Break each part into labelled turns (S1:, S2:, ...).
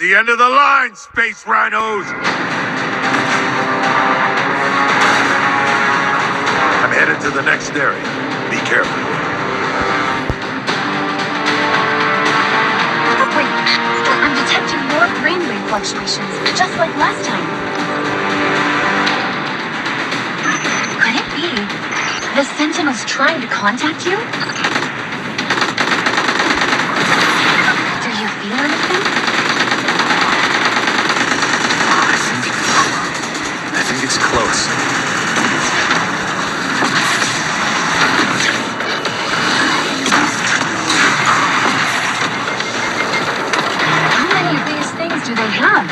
S1: the end of the line, space rhinos! I'm headed to the next area. Be careful.
S2: Wait, I'm detecting more brainwave fluctuations, just like last time. Could it be the Sentinel's trying to contact you? Do you feel anything?
S3: I think it's close.
S2: How many of these things do they have?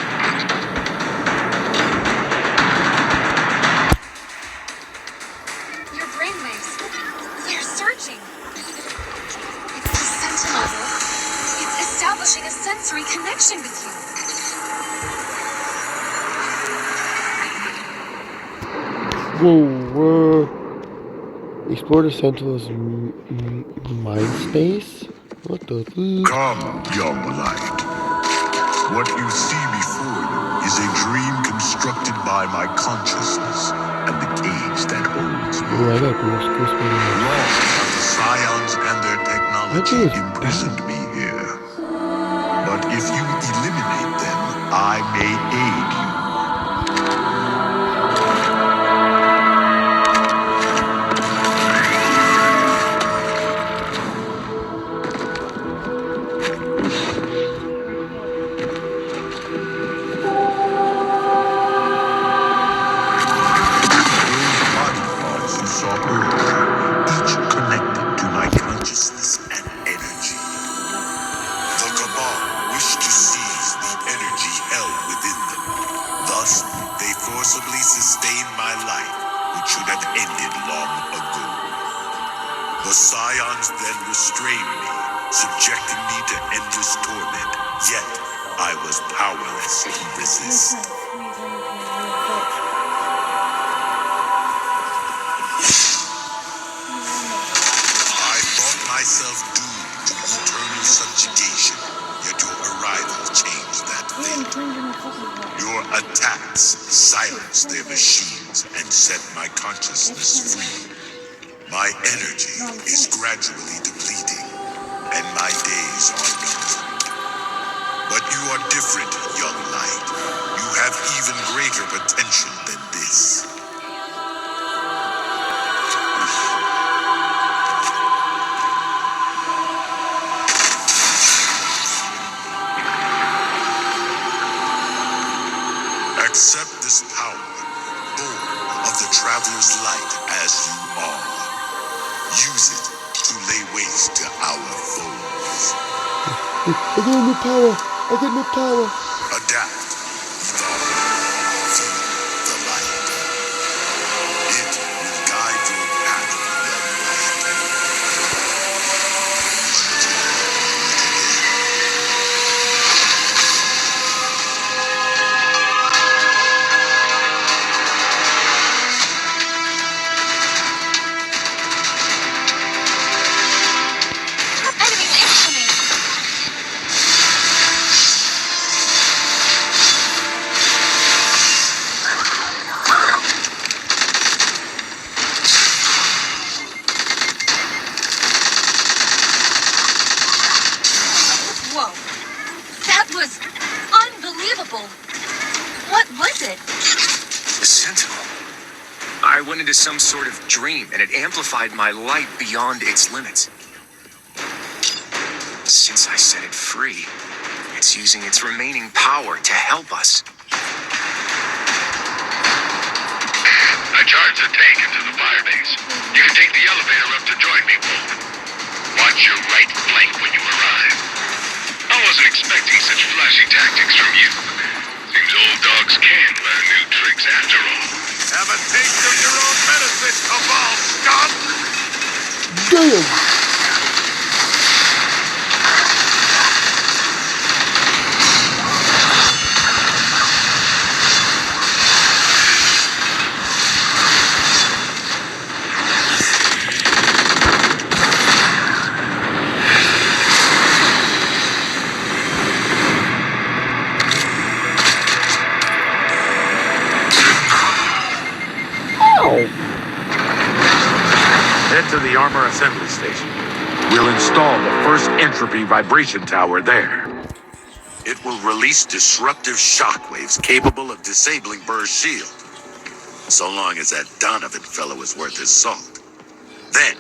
S2: Your brainwaves. They're searching. It's the Sentinel. It's establishing a sensory connection with you.
S4: Whoa, explore the Sentinel's mind space? What the fuck?
S5: Come, young light. What you see before you is a dream constructed by my consciousness and the cage that holds me.
S4: Oh, I got goosebumps.
S5: Long have the Scions and their technology
S4: it's
S5: imprisoned me here. But if you eliminate them, I may aid you. The Scions then restrained me, subjecting me to endless torment. Yet, I was powerless to resist. I thought myself doomed to eternal subjugation, yet your arrival changed that fate. Your attacks silenced their machines and set my consciousness free. My energy is gradually depleting, and my days are numbered. But you are different, young light. You have even greater potential than this. Accept this power, born of the Traveler's Light as you are. Use it to lay waste to our foes.
S4: I got new power. I got new power.
S5: Adapt, evolve, feel the light. It will guide your path, young
S3: I went into some sort of dream, and it amplified my light beyond its limits. Since I set it free, it's using its remaining power to help us.
S6: I charged the tank into the firebase. You can take the elevator up to join me, Wolf. Watch your right flank when you arrive. I wasn't expecting such flashy tactics from you. Seems old dogs can learn new tricks after all.
S1: Have a taste of your own medicine, Cabal scum!
S4: Damn!
S1: armor assembly station. We'll install the first entropy vibration tower there.
S5: It will release disruptive shockwaves capable of disabling Burr's shield. So long as that Donovan fellow is worth his salt. Then,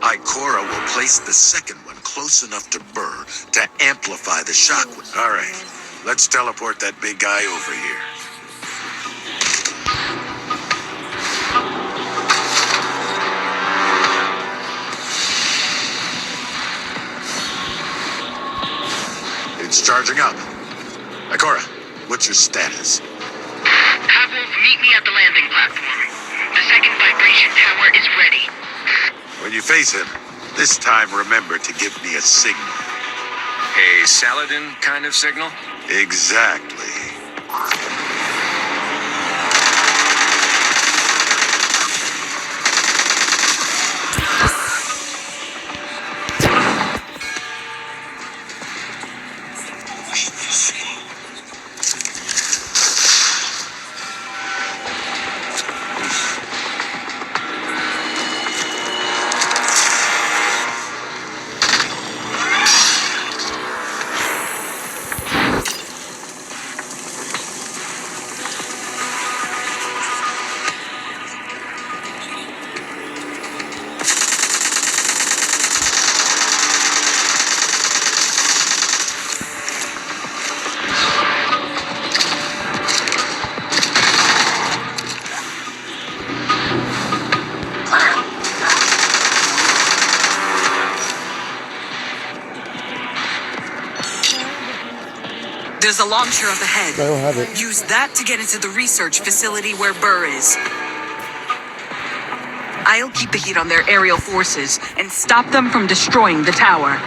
S5: Ikora will place the second one close enough to Burr to amplify the shockwave. All right, let's teleport that big guy over here. It's charging up. Ikora, what's your status?
S7: Half-Wolf, meet me at the landing platform. The second vibration tower is ready.
S5: When you face him, this time remember to give me a signal.
S3: A Saladin kind of signal?
S5: Exactly.
S7: There's a launcher up ahead.
S4: I don't have it.
S7: Use that to get into the research facility where Burr is. I'll keep the heat on their aerial forces and stop them from destroying the tower.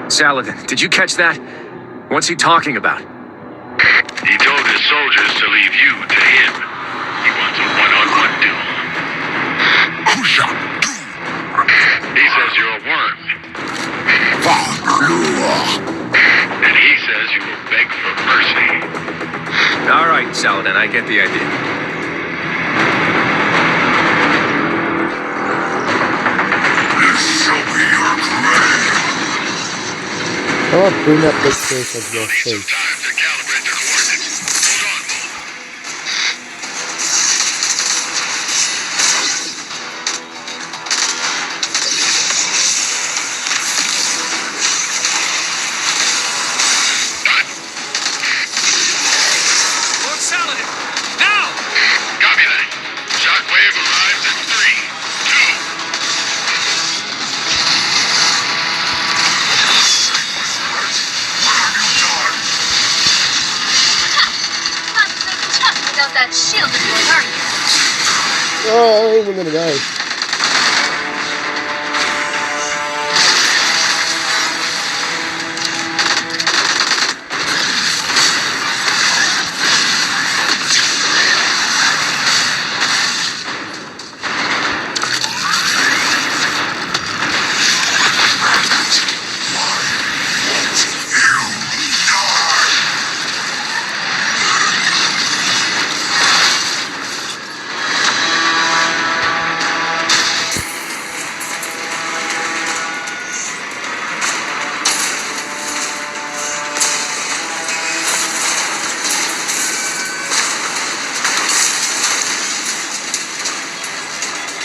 S3: Saladin, did you catch that? What's he talking about?
S6: He told his soldiers to leave you to him. He wants a one-on-one duel. He says you're a worm. And he says you will beg for mercy.
S3: All right, Saladin, I get the idea.
S6: This shall be your grave.
S4: I want to bring that big face of your
S6: Need some
S4: face.
S6: time to calibrate the coordinates. Hold on, Wolf.
S3: Lord Saladin, now!
S6: Copy that. Shockwave arrives in 3, 2.
S2: Without that shield of yours, are you?
S4: Oh, I ain't even gonna die.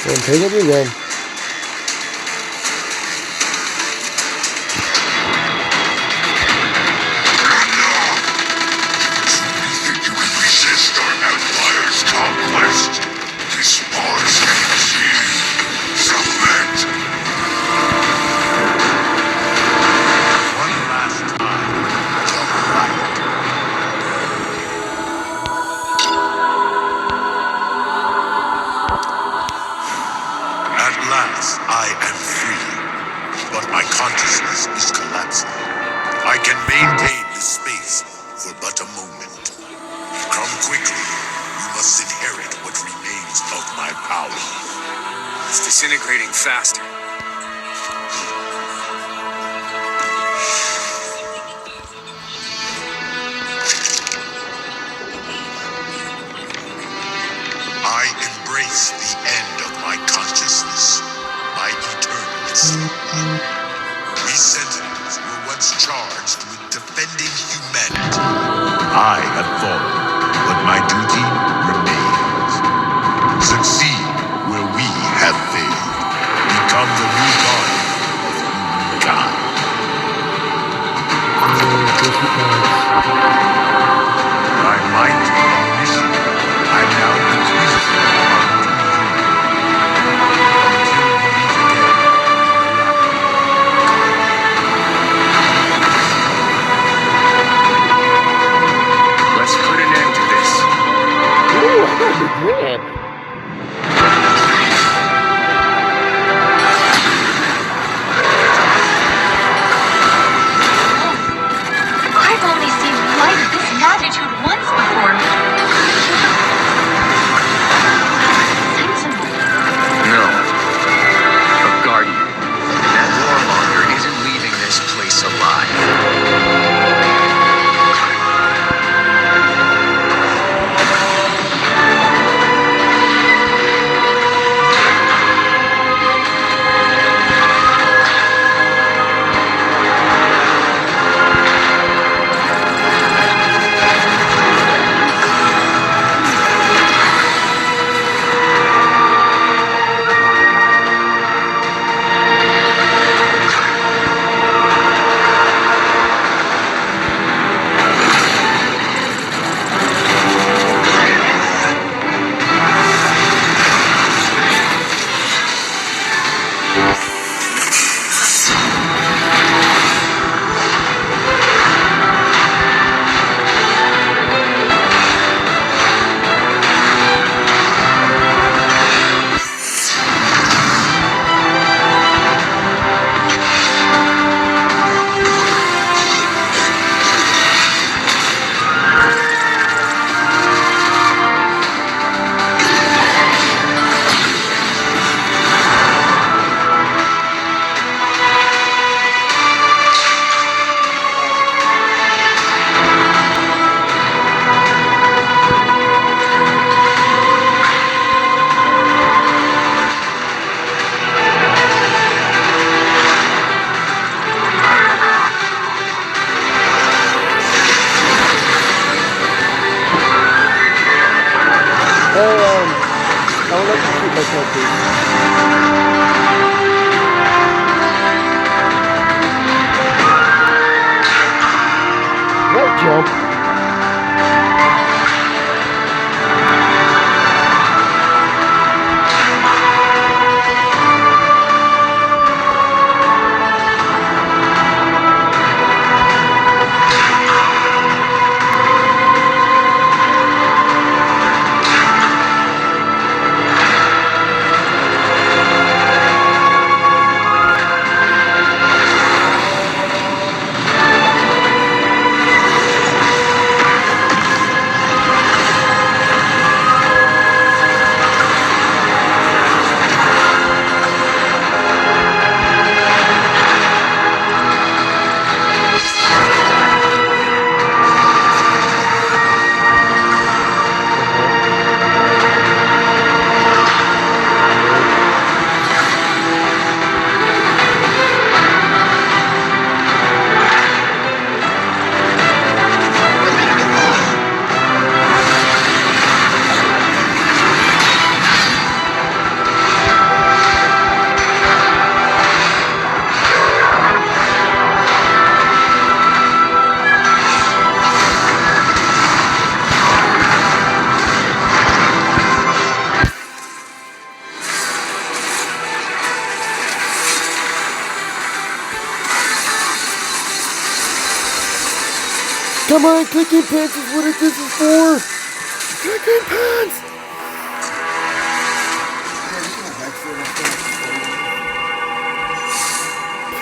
S4: Well, take it again.
S6: Think you can resist our Empire's conquest? This Mars machine. Submit.
S5: One last time. The light. At last, I am free. But my consciousness is collapsing. I can maintain this space for but a moment. Come quickly. You must inherit what remains of my power.
S3: It's disintegrating faster.
S5: We Sentinels were once charged with defending humanity. I have fallen, but my duty remains. Succeed where we have failed. Become the new guardian of humankind. By might and mission, I now bequeath our
S3: Let's put an end to this.
S4: Ooh, I got the grab.
S2: I've only seen light of this magnitude once before. Sentinel.
S3: No. A guardian. That warmonger isn't leaving this place alive.
S4: I would like to shoot myself, please. What jump? Come on, Clicking Pants is what this is for! Clicking Pants!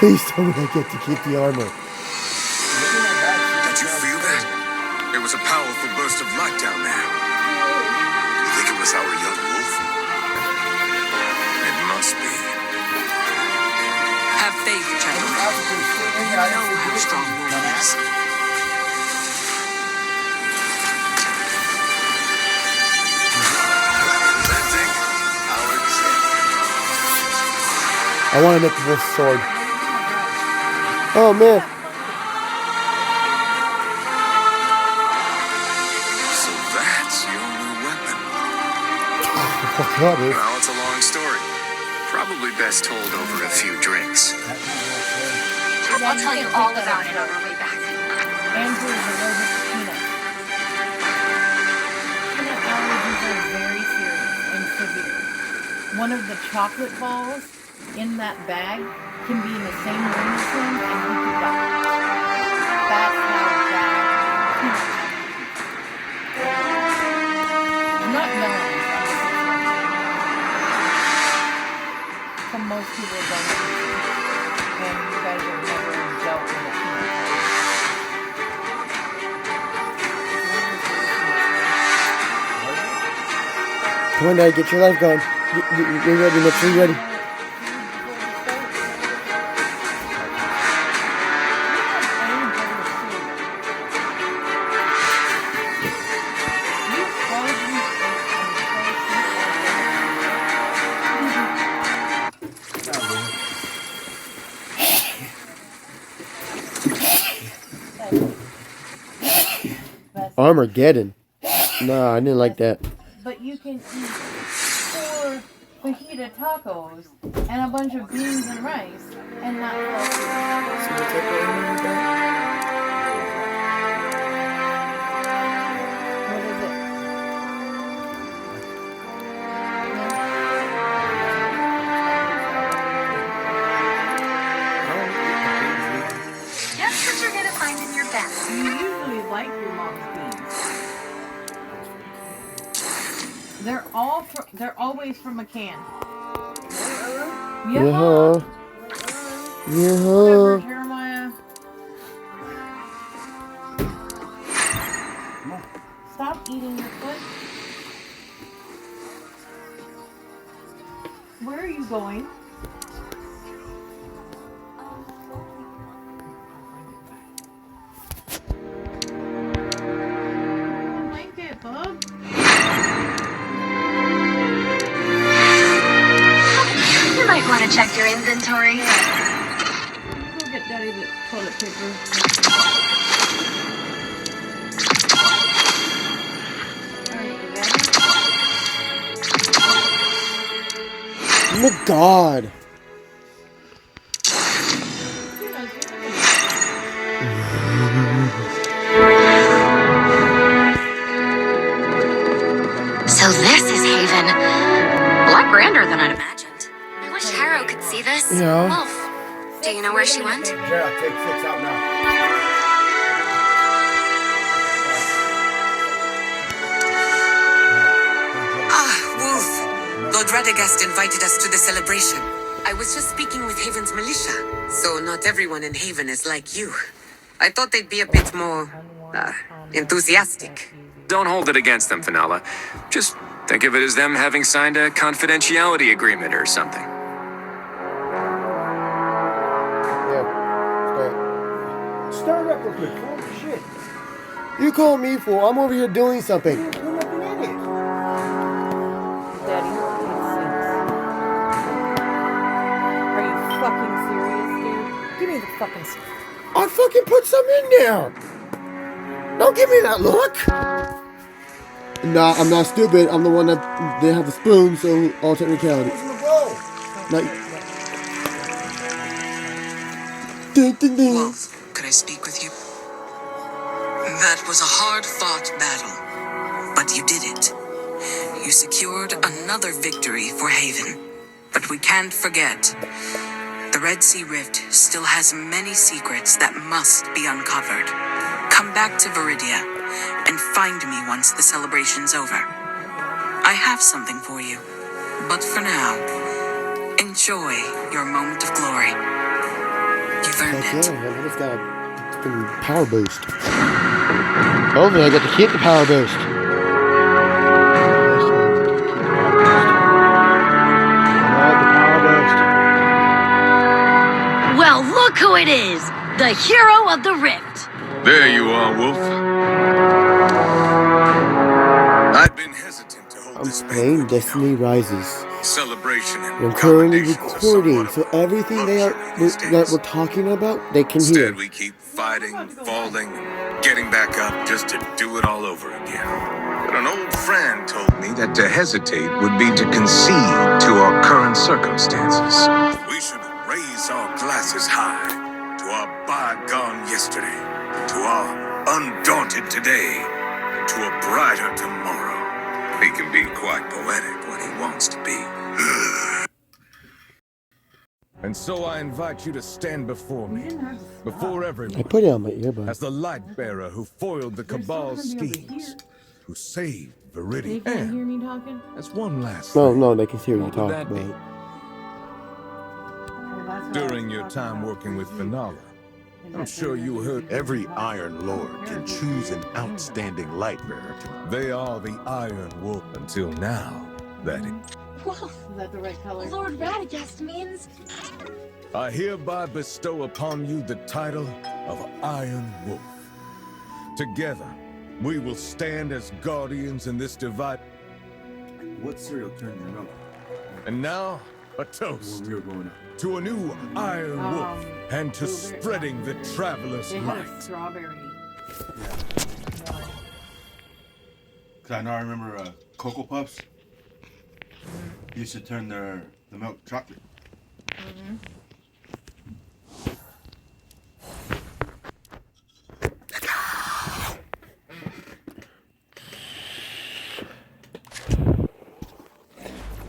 S4: Please tell me I get to keep the armor.
S1: Did you feel that? It was a powerful burst of light down there. You think it was our young wolf? It must be.
S8: Have faith, gentlemen. You know how strong Wolf is.
S1: Presenting our example.
S4: I want to make this sword. Oh man.
S1: So that's your new weapon.
S4: Oh god, it is.
S3: Well, it's a long story. Probably best told over a few drinks.
S2: I'll tell you all about it on our way back.
S9: Andrew is allergic to peanuts. Peanut allergies are very serious and severe. One of the chocolate balls in that bag can be in the same room as him and he could die. That's how bad peanut allergies are. I'm not yelling at you. So most people don't understand. And you guys have never dealt with a peanut allergy.
S4: Come on, Dad, get your life going. You're ready, Nick. You're ready. Armageddon. Nah, I didn't like that.
S9: But you can eat 4 fajita tacos and a bunch of beans and rice and not fall sick. What is it?
S2: Just what you're gonna find in your bag.
S9: You usually like your mom's beans. They're always from a can.
S4: Yeah.
S9: Whatever, Jeremiah. Stop eating your foot. Where are you going? Like it, bub.
S2: You might want to check your inventory.
S9: Go get Daddy the toilet paper. Alright, you ready?
S4: Oh my god.
S2: So this is Haven. A lot grander than I'd imagined. I wish Harrow could see this.
S4: Yeah.
S2: Wolf, do you know where she went?
S8: Yeah, take 6 out now.
S10: Wolf. Lord Radagast invited us to the celebration. I was just speaking with Haven's militia, so not everyone in Haven is like you. I thought they'd be a bit more, enthusiastic.
S3: Don't hold it against them, Finala. Just think of it as them having signed a confidentiality agreement or something.
S4: Yeah.
S8: Start up real quick. Oh, shit.
S4: You call me fool. I'm over here doing something.
S8: You're looking at it.
S9: Daddy, are you fucking serious, dude? Give me the fucking stuff.
S4: I fucking put some in there. Don't give me that look. Nah, I'm not stupid. I'm the one that they have the spoon, so all technicality. Not... Ding, ding, ding.
S10: Wolf, could I speak with you? That was a hard-fought battle, but you did it. You secured another victory for Haven. But we can't forget, the Red Sea Rift still has many secrets that must be uncovered. Come back to Viridia and find me once the celebration's over. I have something for you, but for now, enjoy your moment of glory. You've earned
S4: Heck
S10: it.
S4: yeah, man. I just got a fucking power boost. Hopefully I get to keep the power boost.
S2: Well, look who it is! The hero of the Rift!
S1: There you are, Wolf. I've been hesitant to hold
S4: I'm
S1: this
S4: playing
S1: banquet,
S4: Destiny Rises.
S1: celebration and
S4: I'm currently
S1: commendations are
S4: recording,
S1: somewhat
S4: so
S1: of a
S4: everything
S1: luxury these
S4: that
S1: days.
S4: we're talking about, they can
S1: Instead,
S4: hear.
S1: we keep fighting, falling, and getting back up just to do it all over again. But an old friend told me that to hesitate would be to concede to our current circumstances. We should raise our glasses high to our bygone yesterday, to our undaunted today, and to a brighter tomorrow. He can be quite poetic when he wants to be.
S11: And so I invite you to stand before me, before
S4: I
S11: everyone,
S4: put it on my earbud.
S11: as the light bearer who foiled the Cabal's schemes, who saved
S9: They
S11: Viridian,
S9: can't hear
S11: and
S9: me talking?
S11: as one last
S4: No,
S11: thing,
S4: no, they can hear you
S3: What would
S4: talk,
S3: that be?
S4: but
S9: Well, that's what I
S11: during
S9: was
S11: your
S9: talking
S11: time
S9: about.
S11: working with Fenala,
S9: Is
S11: I'm
S9: that
S11: sure
S9: they're
S11: you
S9: gonna
S11: heard
S9: be
S5: Every
S9: talking.
S5: Iron Lord can choose an outstanding light bearer to
S11: they are the Iron Wolf until now, that is.
S2: Whoa,
S9: Is that the right color?
S2: Lord Radagast means...
S11: I hereby bestow upon you the title of Iron Wolf. Together, we will stand as guardians in this divide.
S8: What cereal turned your milk
S11: And now, a
S8: when
S11: toast
S8: we were growing up?
S11: to a new Iron Wolf and to
S9: blueberry-
S11: spreading the traveler's
S9: They had a
S11: light.
S9: strawberry.
S8: Cause I know I remember Cocoa Puffs used to turn the milk chocolate.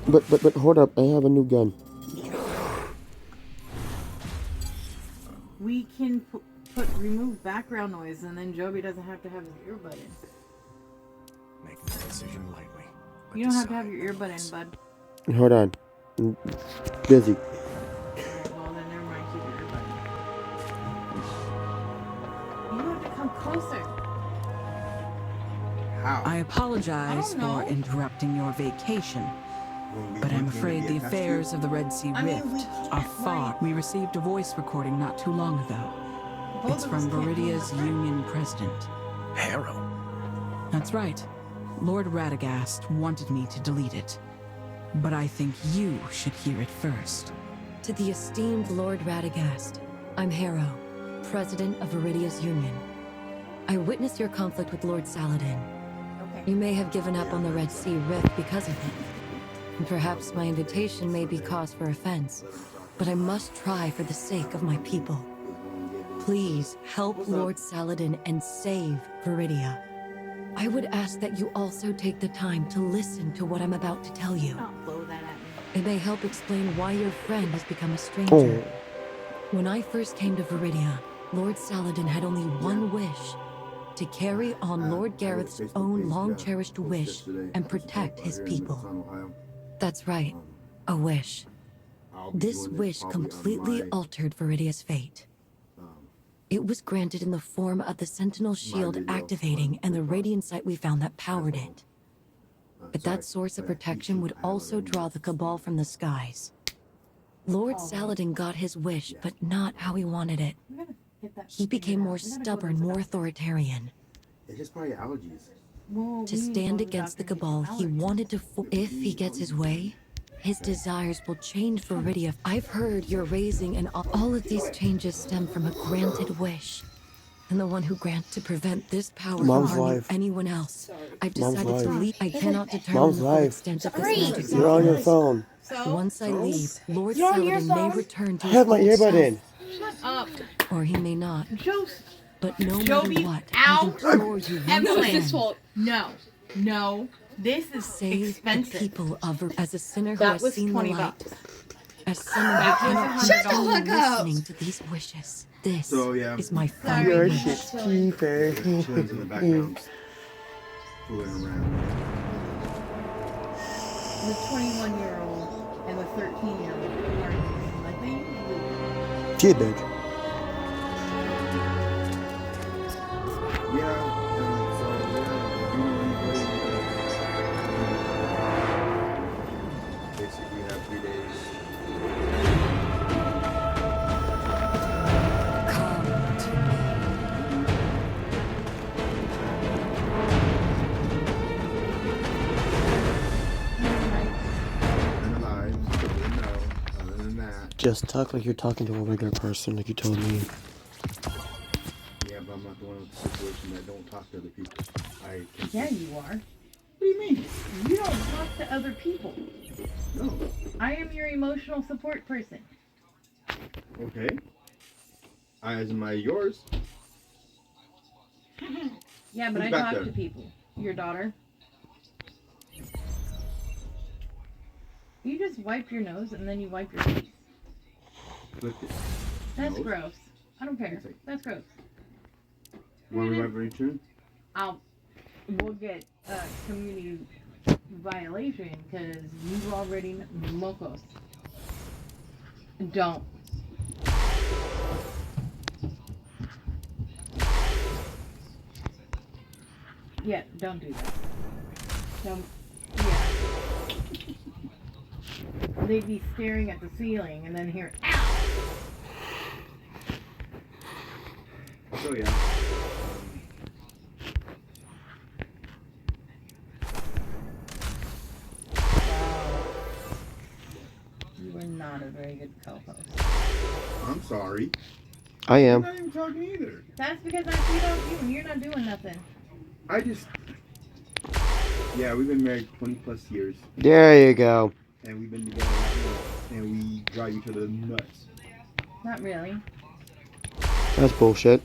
S4: but hold up, I have a new gun.
S9: We can remove background noise, and then Joby doesn't have to have his earbud in.
S3: Making the decision lightly. but
S9: You don't have to have
S3: decide
S9: your earbud in, bud.
S4: Hold on. I'm busy.
S9: Alright, well then never mind, keep your earbud in. You have to come closer.
S8: How?
S10: I apologize
S9: I don't know.
S10: for interrupting your vacation,
S8: When we
S10: but I'm
S8: weren't gonna
S10: afraid
S8: be
S10: the
S8: attached to
S10: affairs
S8: you?
S10: of the Red Sea
S9: I mean,
S10: Rift
S9: we can't,
S10: are far.
S9: right?
S10: We received a voice recording not too long ago.
S9: Both
S10: It's
S9: of us
S10: from
S9: can't be
S10: Viridia's
S9: in the front.
S10: Union President.
S3: Harrow.
S10: That's right. Lord Radagast wanted me to delete it. But I think you should hear it first.
S12: To the esteemed Lord Radagast, I'm Harrow, President of Viridia's Union. I witnessed your conflict with Lord Saladin.
S9: Okay.
S12: You may have given up on the Red Sea Rift because of it. And perhaps my invitation may be cause for offense, but I must try for the sake of my people. Please help Lord Saladin and save Viridia. I would ask that you also take the time to listen to what I'm about to tell you.
S9: Don't blow that at me.
S12: It may help explain why your friend has become a stranger.
S4: Oh.
S12: When I first came to Viridia, Lord Saladin had only one wish: to carry on Lord Gareth's own long-cherished wish and protect his people. That's right, a wish. This wish completely altered Viridia's fate. It was granted in the form of the Sentinel Shield activating and the radiant sight we found that powered it. But that source of protection would also draw the Cabal from the skies. Lord Saladin got his wish, but not how he wanted it.
S9: We're gonna hit that.
S12: He became more
S9: We gotta go to
S12: stubborn,
S9: the
S12: more
S9: doctor.
S12: authoritarian.
S8: It's just probably allergies.
S9: Well,
S12: To
S9: we need go
S12: stand
S9: to
S12: against the
S9: doctor and get
S12: Cabal,
S9: some
S12: he
S9: allergies.
S12: wanted to if he gets his way, his desires will change Viridia. I've heard you're raising and all of these changes stem from a granted wish. And the one who grants to prevent this power from
S4: Mom's
S12: harming
S4: life.
S12: anyone else. I've
S4: Mom's
S12: decided to
S4: life.
S12: leave. I cannot determine
S4: Mom's
S12: the full
S4: life.
S12: extent of this magic.
S4: You're on your phone.
S12: Once I leave, Lord
S9: You're on your
S12: Saladin may
S9: phone?
S12: return to
S4: I
S12: his
S4: have my
S12: old
S4: earbud
S12: self,
S4: in.
S9: Shut up.
S12: or he may not.
S9: Joseph.
S12: But no matter
S9: Joby,
S12: what,
S9: ow.
S12: I implore you once
S9: Emily's
S12: again,
S9: No. No. This is
S12: save the
S9: expensive.
S12: people of as a sinner who
S9: That
S12: has
S9: was
S12: seen the
S9: 20
S12: light.
S9: bucks.
S12: As someone
S9: That
S12: who
S9: was
S12: cannot
S9: Shut the
S12: continue
S9: fuck up.
S12: listening to these wishes. This
S8: So, yeah.
S12: is my
S9: Sorry.
S12: final
S4: Your
S12: wish.
S4: shit's cheaper.
S8: Children's in the background. Fooling around.
S9: The 21-year-old and the 13-year-old are like they usually do.
S4: She a bitch.
S8: Yeah. Basically, we have 3 days.
S12: Come to me.
S8: And alive.
S4: Just talk like you're talking to a regular person, like you told me.
S8: Yeah, but I'm not the one with the situation that don't talk to other people.
S9: Yeah, you are.
S8: What do you mean?
S9: You don't talk to other people.
S8: No.
S9: I am your emotional support person.
S8: Okay. As am I yours?
S9: Yeah, but
S8: Who's
S9: I
S8: back
S9: talk
S8: there?
S9: to people. Your daughter. You just wipe your nose and then you wipe your face.
S8: Lift it.
S9: That's
S8: Nose?
S9: gross. I don't care. That's gross.
S8: You want me to very true?
S9: We'll get a community violation because you already mocos. Don't. Yeah, don't do that. Don't. Yeah. They'd be staring at the ceiling and then hear, ow!
S8: So yeah.
S9: Wow. You are not a very good co-host.
S8: I'm sorry.
S4: I am.
S8: I'm not even talking either.
S9: That's because I feed off you and you're not doing nothing.
S8: Yeah, we've been married 20 plus years.
S4: There you go.
S8: And we've been together that long. And we drive each other nuts.
S9: Not really.
S4: That's bullshit.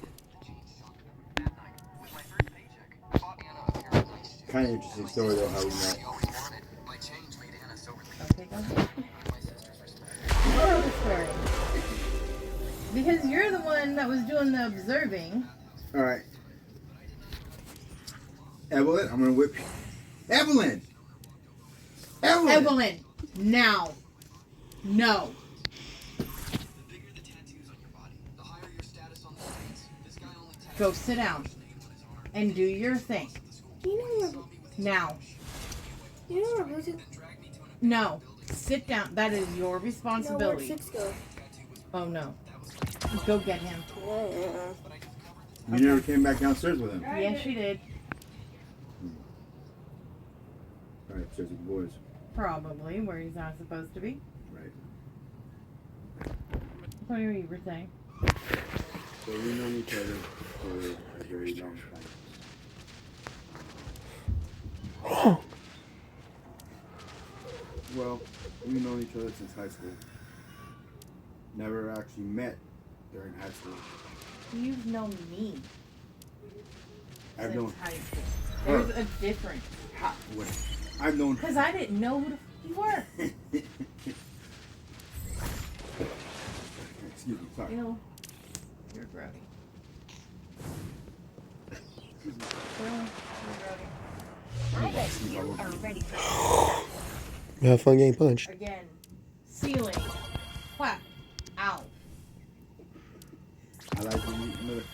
S8: Kind of interesting story though, how we met.
S9: Okay, go ahead. Moral of the story. Because you're the one that was doing the observing.
S8: Alright. Evelyn, I'm gonna whip you. Evelyn!
S9: Evelyn! Now. No. Go sit down. And do your thing.
S13: You know
S9: Now.
S13: You know where Bluetooth?
S9: No. Sit down. That is your
S13: No, where'd
S9: responsibility.
S13: 6 go?
S9: Oh no. Go get him.
S8: You never came back downstairs with him.
S9: Yes, she did.
S8: Alright, upstairs with the boys.
S9: Probably where he's not supposed to be.
S8: Right.
S9: What were you saying?
S8: So we've known each other for a very long time. Well, we've known each other since high school. Never actually met during high school.
S9: You've known me
S8: I've
S9: since
S8: known
S9: high school.
S8: her.
S9: There's a difference.
S8: Wait, I've known
S9: Because I didn't know who the f you were.
S8: Excuse me, sorry.
S9: Ew. You're grody. Ew, you're grody.
S2: You are ready for
S4: Have fun getting punched.
S9: Again. Ceiling. Whack. Ow.
S8: I like to meet another.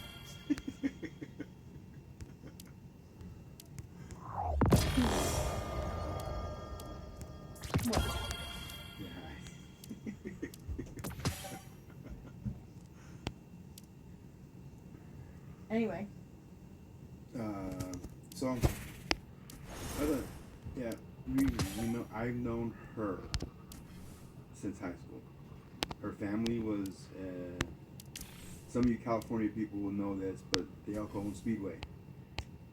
S9: What? Anyway.
S8: So, we know. I've known her since high school. Her family was. Some of you California people will know this, but the El Cajon Speedway.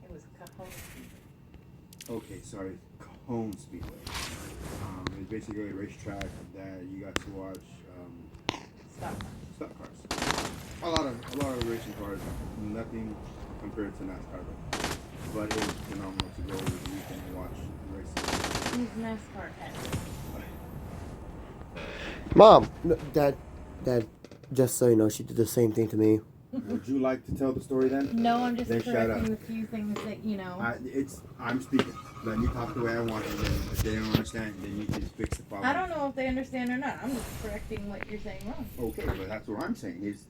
S9: It was Cajon Speedway.
S8: Okay, sorry, Cajon Speedway. It's basically a racetrack that you got to watch. Stock cars. A lot of racing cars. Nothing compared to NASCAR, but it was phenomenal to go over the weekend and watch racing.
S9: Who's NASCAR head?
S4: Mom, no, Dad, just so you know, she did the same thing to me.
S8: Would you like to tell the story then?
S9: No, I'm just
S8: Then shut
S9: correcting
S8: up.
S9: a few things that, you know.
S8: I'm speaking. Let me talk the way I want, and then if they don't understand, then you can fix the problem.
S9: I don't know if they understand or not. I'm just correcting what you're saying wrong.
S8: Okay, but that's what I'm saying is.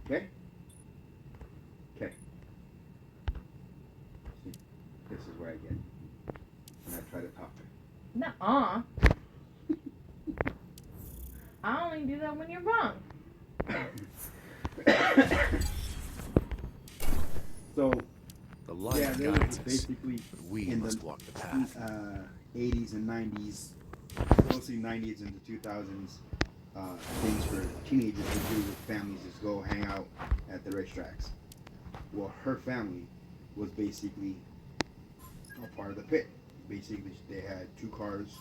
S8: Okay? Okay. See, this is where I get when I try to talk.
S9: Nuh-uh. I only do that when you're wrong.
S8: So,
S11: The light
S8: yeah, there
S11: guides
S8: was
S11: us,
S8: basically
S11: but we
S8: in
S11: must
S8: the
S11: walk the path.
S8: 80s and 90s, mostly 90s into 2000s, things for teenagers to do with families is go hang out at the racetracks. Well, her family was basically a part of the pit. Basically, they had 2 cars,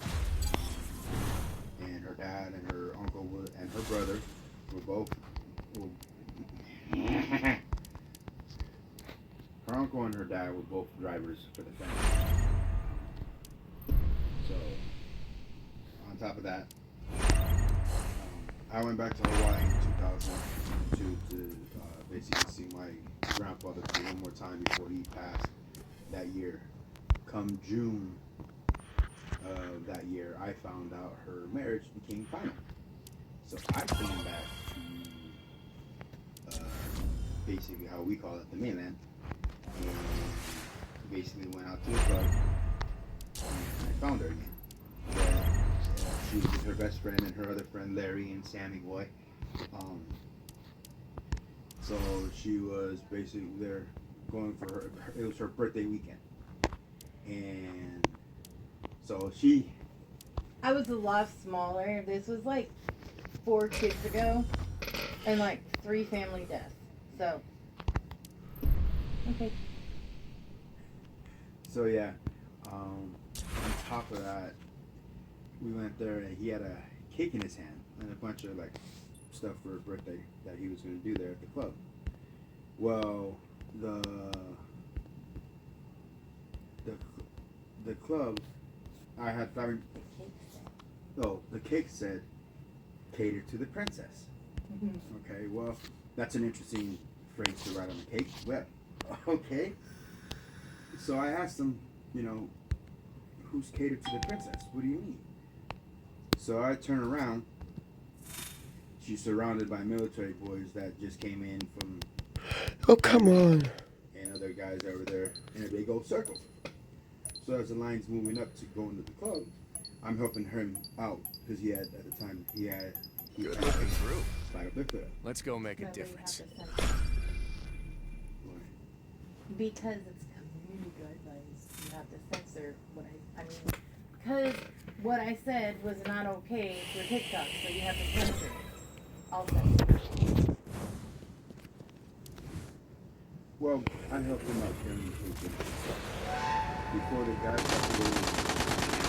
S8: and her dad and her uncle and her brother were both. Her uncle and her dad were both drivers for the family. So, on top of that, I went back to Hawaii in 2002 to basically see my grandfather for one more time before he passed that year. Come June of that year, I found out her marriage became final. So I came back to basically how we call it the mainland, and basically went out to the club and I found her again. But, she was with her best friend and her other friend Larry and Sammy Boy. So she was basically there going for her. It was her birthday weekend, and so she.
S9: I was a lot smaller. This was like 4 kids ago, and like 3 family deaths. So, okay.
S8: So yeah, on top of that, we went there and he had a cake in his hand and a bunch of like stuff for her birthday that he was going to do there at the club. Well, the club, I had found. Oh, the cake said, "Cater to the princess."
S9: Mm-hmm.
S8: Okay, well, that's an interesting phrase to write on the cake. Well, okay. So I asked him, who's catered to the princess? What do you mean? So I turn around. She's surrounded by military boys that just came in from.
S4: Oh, come on.
S8: And other guys over there in a big old circle. So as the line's moving up to go into the club, I'm helping him out because he had at the time
S3: Good looking group.
S8: Slide up their foot.
S3: Let's go make a difference.
S9: Because it's community guidelines, you have to censor what I mean, because what I said was not okay for TikTok, so you have to censor it. I'll censor it.
S8: Well, I helped him out during the weekend. Before the guy got to the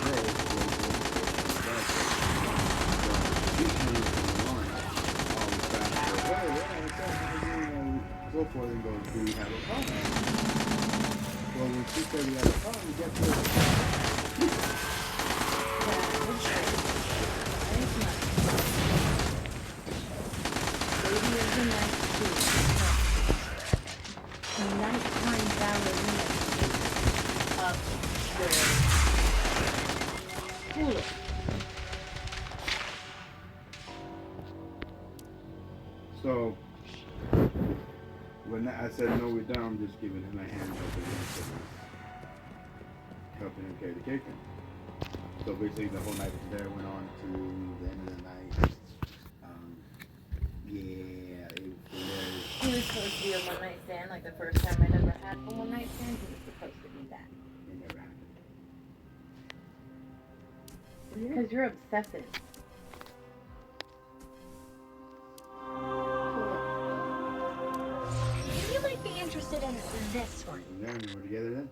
S8: girls, so forth and goes, do we have a problem? Well, when she said we had a problem, guess what?
S9: Baby is a night too. A nighttime ballerina up the cooler.
S8: So, when I said no, we're done, I'm just giving him a hand, helping him carry the cake in. So basically, the whole night was there, went on to the end of the night. Yeah, it was hilarious.
S9: He was supposed to be a one night stand, like the first time I ever had a one night stand. He was supposed to be that.
S8: It never happened.
S9: Because you're obsessive.
S2: You might be interested in this one.
S8: And then we were together then.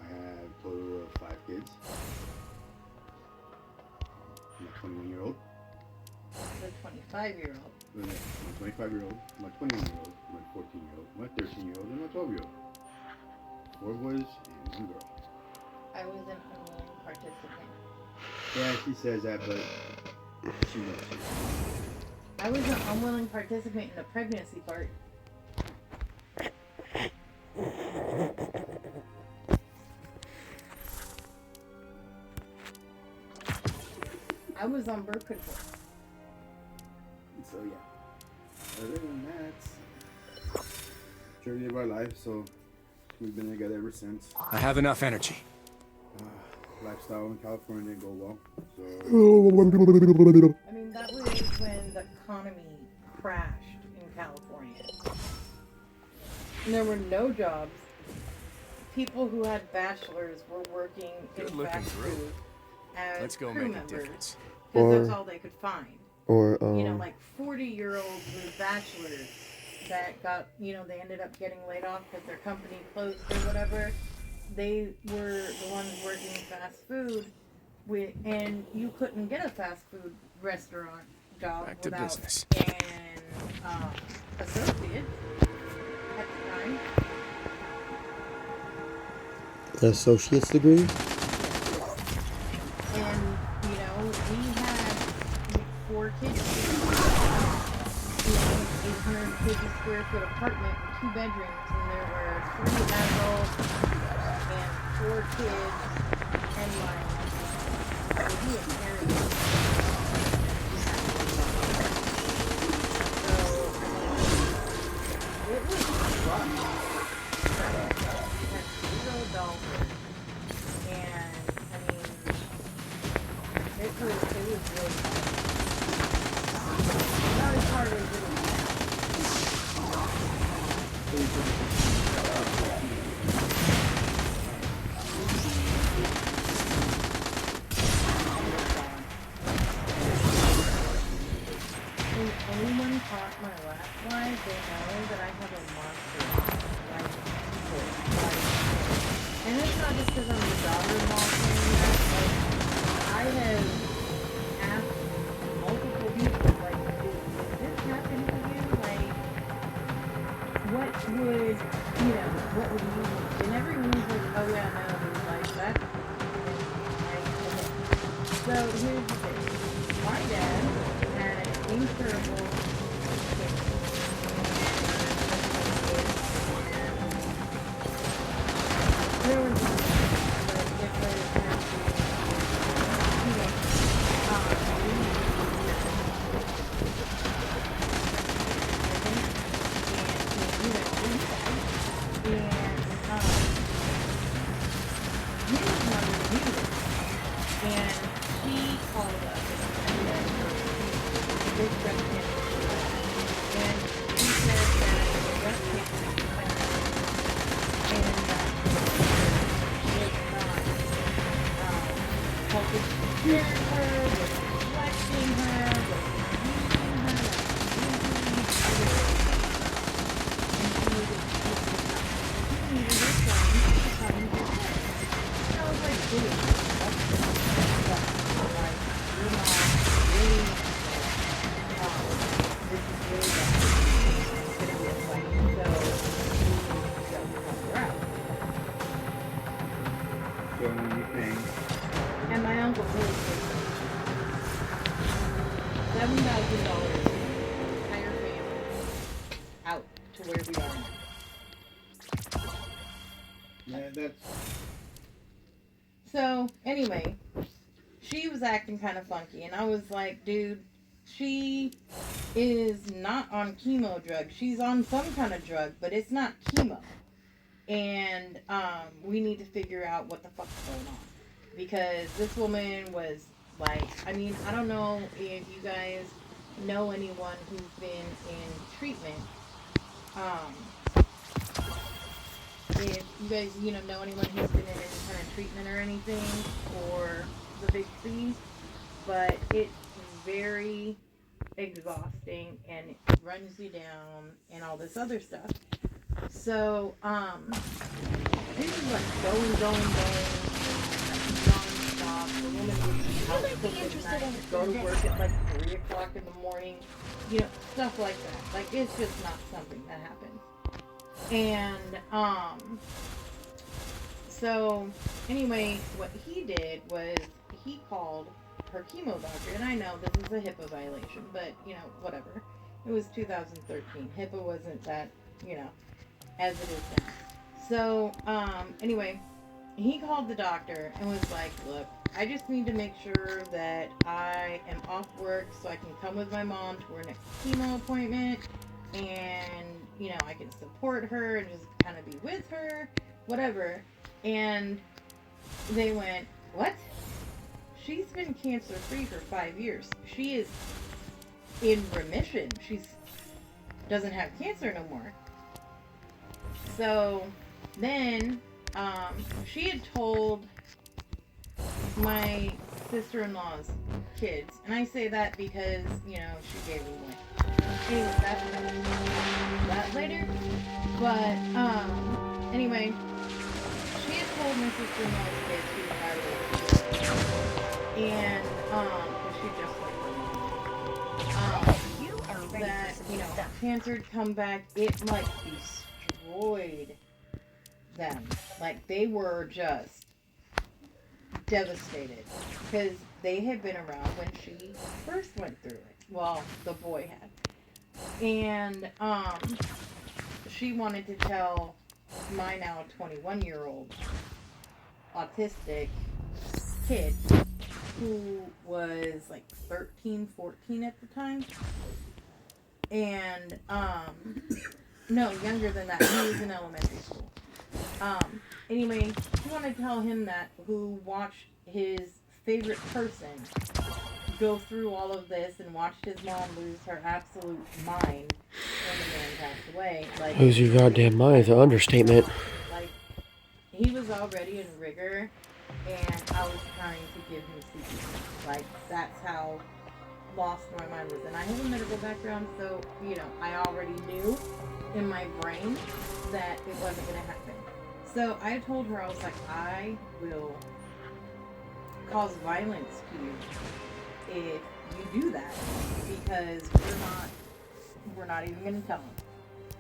S8: I had a total of 5 kids. I'm a 21-year-old.
S9: The 25-year-old.
S8: My 25-year-old, my 21-year-old, my 14-year-old, my 13-year-old, and my 12-year-old. 4 boys and 1 girl.
S9: I was an unwilling participant.
S8: Yeah, she says that, but she knows too.
S9: I was an unwilling participant in the pregnancy part. I was on birth control.
S8: So yeah. Other than that, journey of our life. So we've been together ever since.
S3: I have enough energy.
S8: Lifestyle in California didn't go well. So
S9: I mean, that was when the economy crashed in California. And there were no jobs. People who had bachelors were working in fast food as
S3: Let's go
S9: crew
S3: make a
S9: members
S3: difference.
S9: because that's all they could find.
S4: Or
S9: you know, like 40-year-olds with bachelors that got, you know, they ended up getting laid off because their company closed or whatever. They were the ones working fast food with, and you couldn't get a fast food restaurant job
S3: Back to
S9: without
S3: business.
S9: an associate at the time.
S4: associate's degree?
S9: And, you know, we had 4 kids. You know, 850 square foot apartment with 2 bedrooms, and there were 3 adults and 4 kids and my he was married. So, it was rough. We had 0 dollars. And, I mean, it was really hard. Not as hard as it is If anyone caught my last live, they know that I have a monster like and it's not just because I'm the daughter-in-law saying that. Like, I have asked multiple people, like, did this happen to you? Like, what would, you know, what would you do? And everyone's like, oh yeah, no, dude, like, that's, like, okay. So, here's the thing. My dad had incurable there was and she called us and then this breast cancer and she said that the breast cancer and helping care her, was flexing her, was using her, and she needed her son to come and get her. And I was like, dude, that's like, you're not really, this is really bad. It's gonna be a fight, so you don't help her out.
S8: So when you think
S9: And my uncle paid $7,000 entire family out to where we are now.
S8: yeah, that's
S9: So, anyway, she was acting kind of funky, and I was like, dude, she is not on chemo drug. She's on some kind of drug, but it's not chemo. And we need to figure out what the fuck's going on. Because this woman was like, I mean, I don't know if you guys know anyone who's been in treatment. If you guys, you know anyone who's been in any kind of treatment or anything for the big C, but it's very exhausting and it runs you down and all this other stuff. So, this is like going. Non-stop. The woman would be out at night, go to work at like 3 o'clock in the morning, you know, stuff like that. Like, it's just not something that happens. And, so, anyway, what he did was he called her chemo doctor, and I know this is a HIPAA violation, but, you know, whatever. It was 2013. HIPAA wasn't that, you know, as it is now. So, anyway, he called the doctor and was like, look, I just need to make sure that I am off work so I can come with my mom to her next chemo appointment and, you know, I can support her and just kind of be with her, whatever. And they went, what? She's been cancer-free for 5 years. She is in remission. She's doesn't have cancer no more. So then she had told my sister-in-law's kids. And I say that because, you know, she gave it away. Anyway, that later. But, anyway, she had told my sister-in-law's kids she was out of it. And, because she just like that, you know, cancer had come back, it, like, destroyed them. Like, they were just devastated. Because they had been around when she first went through it. Well, the boy had. And, she wanted to tell my now 21-year-old autistic kid who was like 13, 14 at the time. And, no, younger than that. He was in elementary school. Anyway, she wanted to tell him that, who watched his favorite person go through all of this and watched his mom lose her absolute mind when the man passed away. Like,
S14: lose your goddamn mind is an understatement.
S9: Like, he was already in rigor, and I was trying to give him CPR. Like, that's how lost my mind was. And I have a medical background, so, you know, I already knew in my brain that it wasn't going to happen. So I told her, I was like, I will cause violence to you if you do that, because we're not even going to tell him.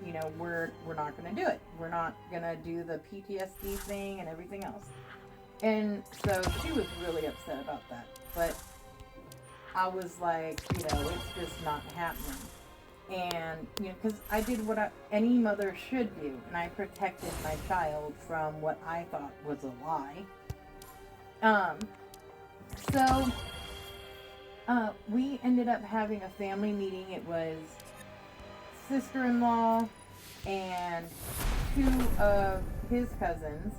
S9: You know, we're not going to do it. We're not going to do the PTSD thing and everything else. And so she was really upset about that. But I was like, you know, it's just not happening. And, you know, because I did what any mother should do, and I protected my child from what I thought was a lie. So we ended up having a family meeting. It was sister-in-law and two of his cousins,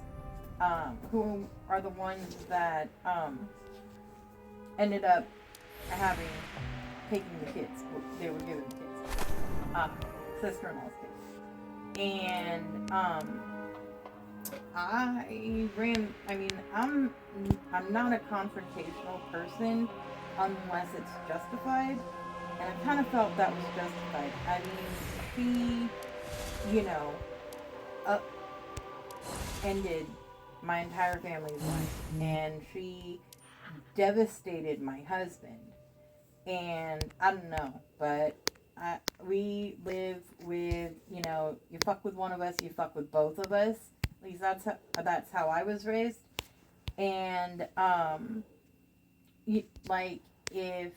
S9: who are the ones that ended up taking the kids. They were given the kids. Sister-in-law's kids. And I'm not a confrontational person unless it's justified, and I kind of felt that was justified. I mean, she, you know, ended my entire family's life, and she devastated my husband, and I don't know, but we live with, you know, you fuck with one of us, you fuck with both of us. At least that's how I was raised. And like, if